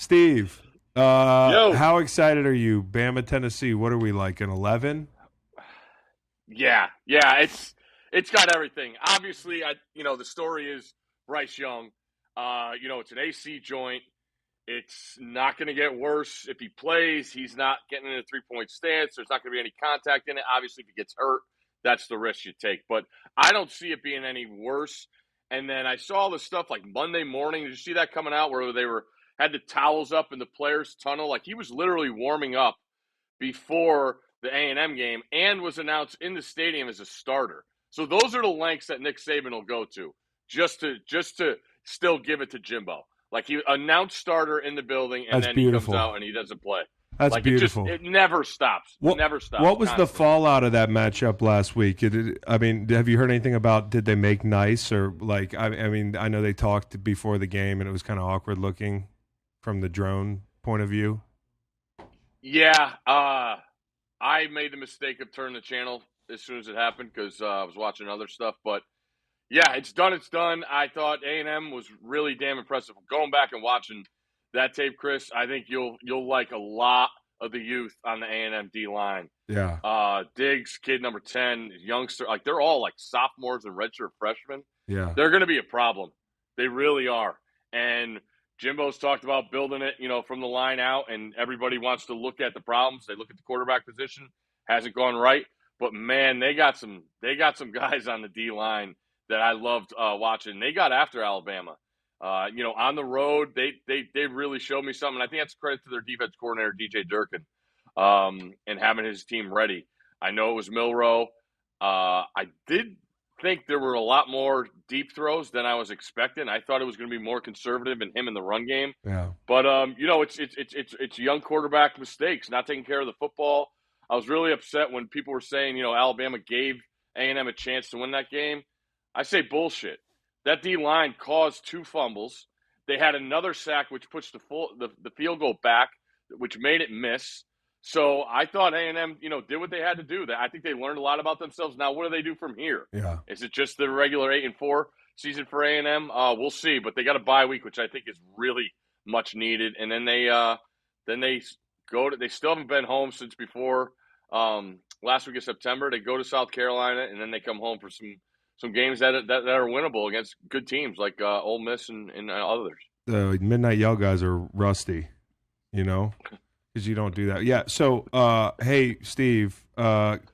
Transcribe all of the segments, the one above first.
Steve, Yo, how excited are you? Bama, Tennessee. What are we like, an 11? yeah, it's got everything. Obviously, the story is Bryce Young. It's an AC joint. It's not going to get worse if he plays. He's not getting in a 3-point stance. There's not going to be any contact in it. Obviously, if he gets hurt, that's the risk you take. But I don't see it being any worse. And then I saw the stuff like Monday morning. Did you see that coming out where they were had the towels up in the players' tunnel? Like he was literally warming up before the A&M game and was announced in the stadium as a starter. So those are the lengths that Nick Saban will go to just to still give it to Jimbo. Like he announced starter in the building and That's then he comes beautiful. out and he doesn't play. That's Like beautiful. it never stops. It What never stops. what was the Constantly. fallout of that matchup last week? I mean, have you heard anything about did they make nice or like? I mean, I know they talked before the game and it was kind of awkward looking from the drone point of view. Yeah, I made the mistake of turning the channel as soon as it happened because I was watching other stuff. But yeah, it's done. It's done. I thought A&M was really damn impressive. Going back and watching that tape, Chris, I think you'll like a lot of the youth on the A&M D line. Yeah, Diggs, kid number 10, youngster, like they're all like sophomores and redshirt freshmen. yeah. They're going to be a problem. They really are. And Jimbo's talked about building it, from the line out, and everybody wants to look at the problems. They look at the quarterback position, hasn't gone right, but man, they got some guys on the D line that I loved watching. They got after Alabama. On the road, they really showed me something. I think that's credit to their defense coordinator DJ Durkin, and having his team ready. I know it was Milrow. I did think there were a lot more deep throws than I was expecting. I thought it was going to be more conservative in him in the run game. Yeah. But it's young quarterback mistakes, not taking care of the football. I was really upset when people were saying Alabama gave A&M a chance to win that game. I say bullshit. That D line caused 2 fumbles. They had another sack which pushed the field goal back, which made it miss. So I thought A&M, did what they had to do. I think they learned a lot about themselves. Now, what do they do from here? Yeah. Is it just the regular 8-4 season for A&M? We'll see. But they got a bye week, which I think is really much needed. And then they they still haven't been home since before last week of September. They go to South Carolina, and then they come home for some games that are winnable against good teams like Ole Miss and others. The Midnight Yell guys are rusty, because you don't do that. Yeah. So, hey, Steve,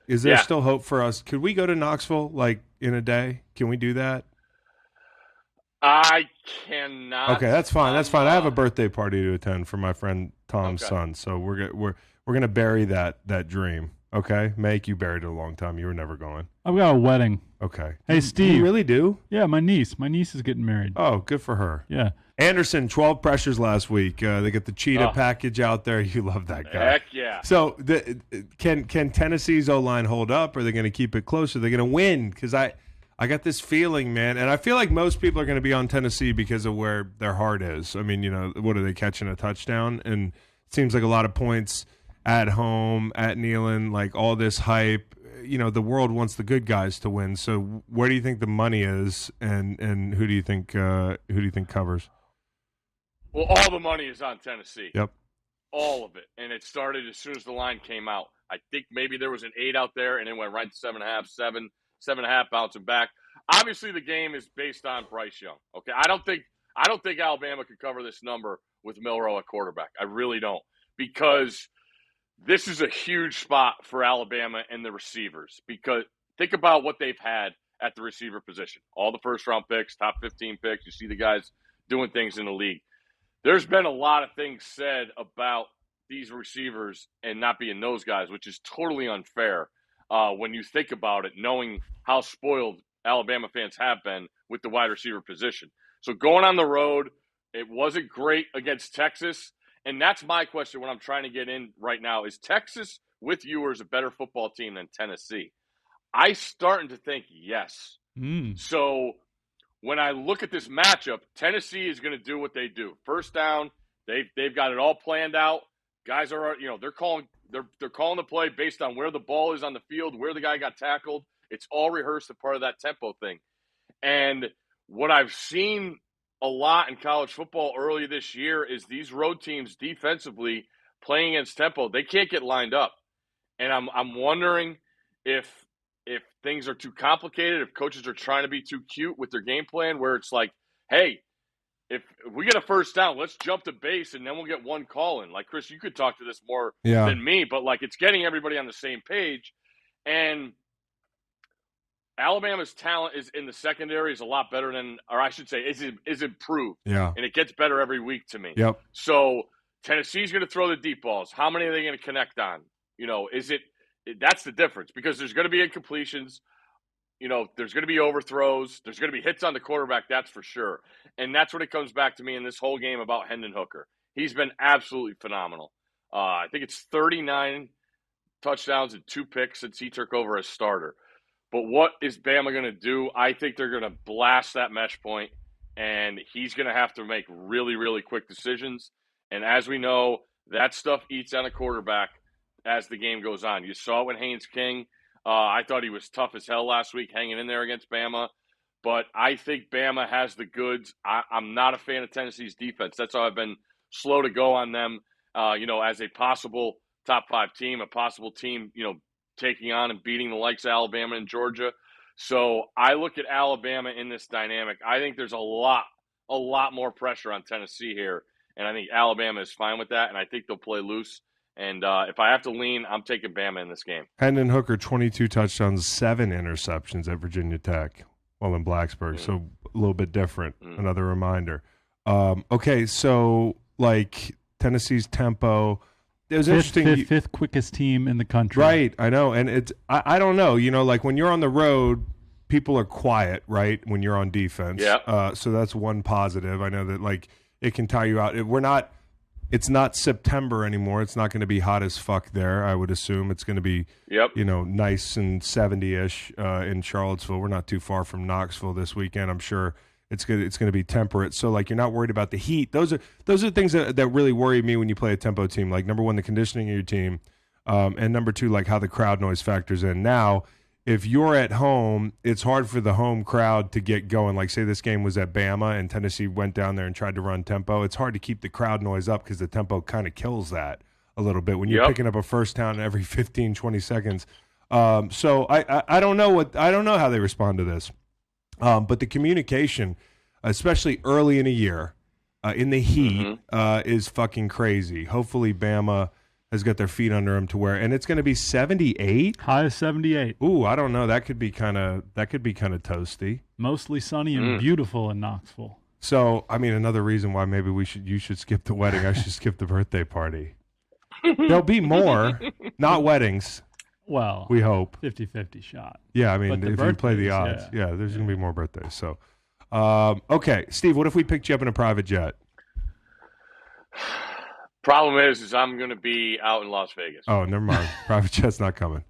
is there Yeah. still hope for us? Could we go to Knoxville like in a day? Can we do that? I cannot. Okay, that's fine. That's fine. I have a birthday party to attend for my friend Tom's Okay. son, so we're gonna bury that dream. Okay, Make you buried it a long time. You were never going. I've got a wedding. Okay. Hey, Steve. You really do? Yeah, my niece. My niece is getting married. Oh, good for her. Yeah. Anderson, 12 pressures last week. They get the cheetah Oh. package out there. You love that guy. Heck yeah. So can Tennessee's O-line hold up? Are they going to keep it close? Are they going to win? Because I got this feeling, man, and I feel like most people are going to be on Tennessee because of where their heart is. I mean, what are they catching a touchdown? And it seems like a lot of points at home, at Neyland, like all this hype. The world wants the good guys to win. So where do you think the money is, and who do you think covers? Well, all the money is on Tennessee. Yep. All of it. And it started as soon as the line came out. I think maybe there was an 8 out there, and it went right to 7.5, 7.5, bouncing back. Obviously, the game is based on Bryce Young. Okay, I don't think Alabama could cover this number with Milrow at quarterback. I really don't, because this is a huge spot for Alabama and the receivers. Because think about what they've had at the receiver position. All the first-round picks, top 15 picks. You see the guys doing things in the league. There's been a lot of things said about these receivers and not being those guys, which is totally unfair when you think about it, knowing how spoiled Alabama fans have been with the wide receiver position. So going on the road, it wasn't great against Texas. And that's my question when I'm trying to get in right now. Is Texas with Ewers a better football team than Tennessee? I starting to think yes. So when I look at this matchup, Tennessee is going to do what they do. First down, they've got it all planned out. Guys are, they're calling the play based on where the ball is on the field, where the guy got tackled. It's all rehearsed, a part of that tempo thing. And what I've seen a lot in college football early this year is these road teams defensively playing against tempo, they can't get lined up. And I'm wondering if things are too complicated, if coaches are trying to be too cute with their game plan, where it's like, hey, if we get a first down, let's jump the base and then we'll get one call in. Like, Chris, you could talk to this more than me, but like it's getting everybody on the same page. And Alabama's talent is in the secondary is a lot better than, or I should say, is improved. Yeah. And it gets better every week to me. Yep. So Tennessee's going to throw the deep balls. How many are they going to connect on? That's the difference, because there's going to be incompletions. There's going to be overthrows. There's going to be hits on the quarterback, that's for sure. And that's what it comes back to me in this whole game about Hendon Hooker. He's been absolutely phenomenal. I think it's 39 touchdowns and 2 picks since he took over as starter. But what is Bama going to do? I think they're going to blast that mesh point, and he's going to have to make really, really quick decisions. And as we know, that stuff eats on a quarterback as the game goes on. You saw it with Haynes King. I thought he was tough as hell last week hanging in there against Bama. But I think Bama has the goods. I'm not a fan of Tennessee's defense. That's how I've been slow to go on them, as a possible top 5 team, a possible team, taking on and beating the likes of Alabama and Georgia. So I look at Alabama in this dynamic. I think there's a lot more pressure on Tennessee here. And I think Alabama is fine with that, and I think they'll play loose. And if I have to lean, I'm taking Bama in this game. Hendon Hooker, 22 touchdowns, 7 interceptions at Virginia Tech while in Blacksburg. So a little bit different. Another reminder. Okay, so like Tennessee's tempo. It was interesting. Fifth quickest team in the country. Right, I know. And it's I don't know. Like when you're on the road, people are quiet, right, when you're on defense. Yeah. So that's one positive. I know that like it can tire you out. It's not September anymore. It's not going to be hot as fuck there, I would assume. It's going to be, nice and 70-ish in Charlottesville. We're not too far from Knoxville this weekend. I'm sure it's going to be temperate. So, like, you're not worried about the heat. Those are things that really worry me when you play a tempo team. Like, number one, the conditioning of your team. And number two, like how the crowd noise factors in. Now, if you're at home, it's hard for the home crowd to get going. Like, say this game was at Bama and Tennessee went down there and tried to run tempo. It's hard to keep the crowd noise up because the tempo kind of kills that a little bit when you're picking up a first down every 15, 20 seconds. So I don't know how they respond to this. But the communication, especially early in a year, in the heat, is fucking crazy. Hopefully Bama has got their feet under them to where, and it's going to be 78. High of 78. Ooh, I don't know. That could be kind of toasty. Mostly sunny and beautiful in Knoxville. So, I mean, another reason why maybe you should skip the wedding. I should skip the birthday party. There'll be more, not weddings. Well, we hope 50-50 shot. Yeah, I mean, if you play the odds, there's going to be more birthdays. So, okay, Steve, what if we picked you up in a private jet? Problem is I'm going to be out in Las Vegas. Oh, never mind. Private jet's not coming.